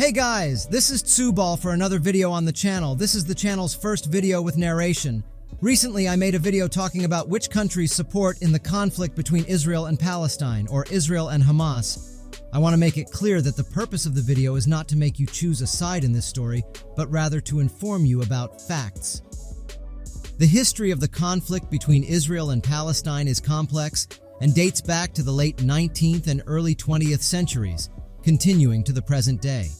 Hey guys, this is Tsubal for another video on the channel. This is the channel's first video with narration. Recently, I made a video talking about which countries support in the conflict between Israel and Palestine, or Israel and Hamas. I want to make it clear that the purpose of the video is not to make you choose a side in this story, but rather to inform you about facts. The history of the conflict between Israel and Palestine is complex and dates back to the late 19th and early 20th centuries, continuing to the present day.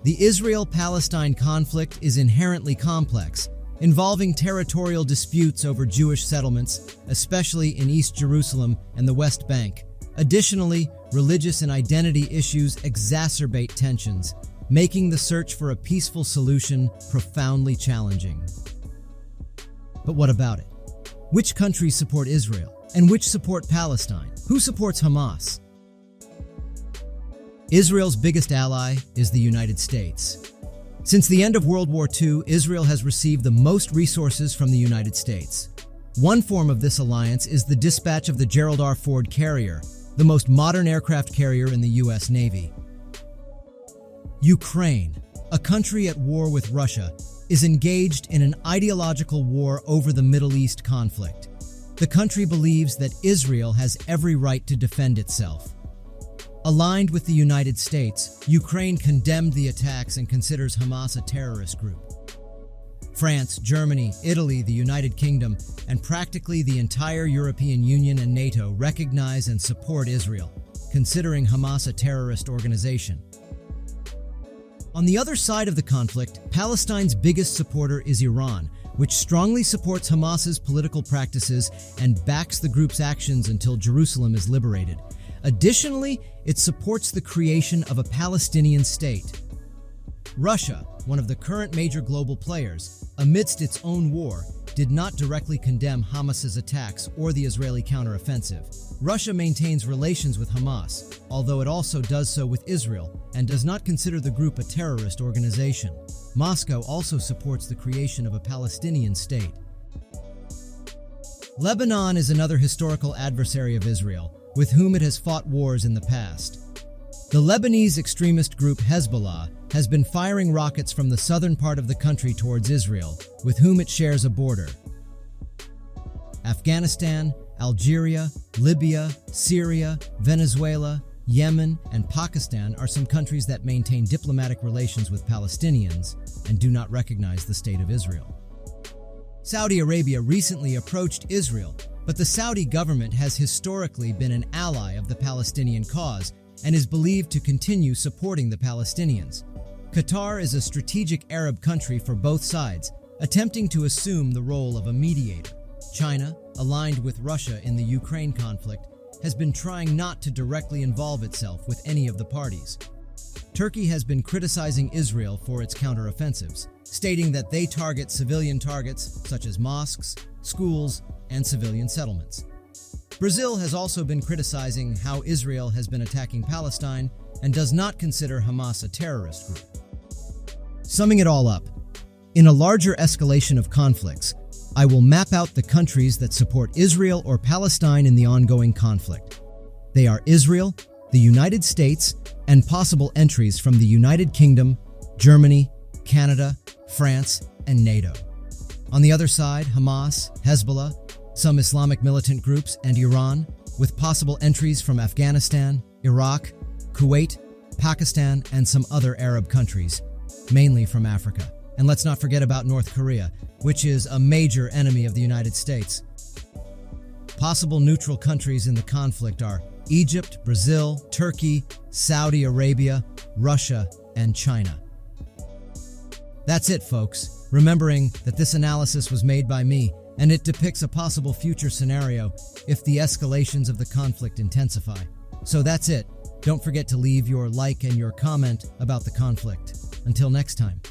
The Israel-Palestine conflict is inherently complex, involving territorial disputes over Jewish settlements, especially in East Jerusalem and the West Bank. Additionally, religious and identity issues exacerbate tensions, making the search for a peaceful solution profoundly challenging. But what about it? Which countries support Israel, and which support Palestine? Who supports Hamas? Israel's biggest ally is the United States. Since the end of World War II, Israel has received the most resources from the United States. One form of this alliance is the dispatch of the Gerald R. Ford carrier, the most modern aircraft carrier in the U.S. Navy. Ukraine, a country at war with Russia, is engaged in an ideological war over the Middle East conflict. The country believes that Israel has every right to defend itself. Aligned with the United States, Ukraine condemned the attacks and considers Hamas a terrorist group. France, Germany, Italy, the United Kingdom, and practically the entire European Union and NATO recognize and support Israel, considering Hamas a terrorist organization. On the other side of the conflict, Palestine's biggest supporter is Iran, which strongly supports Hamas's political practices and backs the group's actions until Jerusalem is liberated. Additionally, it supports the creation of a Palestinian state. Russia, one of the current major global players, amidst its own war, did not directly condemn Hamas's attacks or the Israeli counteroffensive. Russia maintains relations with Hamas, although it also does so with Israel and does not consider the group a terrorist organization. Moscow also supports the creation of a Palestinian state. Lebanon is another historical adversary of Israel, with whom it has fought wars in the past. The Lebanese extremist group Hezbollah has been firing rockets from the southern part of the country towards Israel, with whom it shares a border. Afghanistan, Algeria, Libya, Syria, Venezuela, Yemen, and Pakistan are some countries that maintain diplomatic relations with Palestinians and do not recognize the State of Israel. Saudi Arabia recently approached Israel, but the Saudi government has historically been an ally of the Palestinian cause and is believed to continue supporting the Palestinians. Qatar is a strategic Arab country for both sides, attempting to assume the role of a mediator. China, aligned with Russia in the Ukraine conflict, has been trying not to directly involve itself with any of the parties. Turkey has been criticizing Israel for its counteroffensives, stating that they target civilian targets such as mosques, schools, and civilian settlements. Brazil has also been criticizing how Israel has been attacking Palestine and does not consider Hamas a terrorist group. Summing it all up, in a larger escalation of conflicts, I will map out the countries that support Israel or Palestine in the ongoing conflict. They are Israel, the United States, and possible entries from the United Kingdom, Germany, Canada, France, and NATO. On the other side, Hamas, Hezbollah, some Islamic militant groups, and Iran, with possible entries from Afghanistan, Iraq, Kuwait, Pakistan, and some other Arab countries, mainly from Africa. And let's not forget about North Korea, which is a major enemy of the United States. Possible neutral countries in the conflict are Egypt, Brazil, Turkey, Saudi Arabia, Russia, and China. That's it, folks. Remembering that this analysis was made by me, and it depicts a possible future scenario if the escalations of the conflict intensify. So that's it. Don't forget to leave your like and your comment about the conflict. Until next time.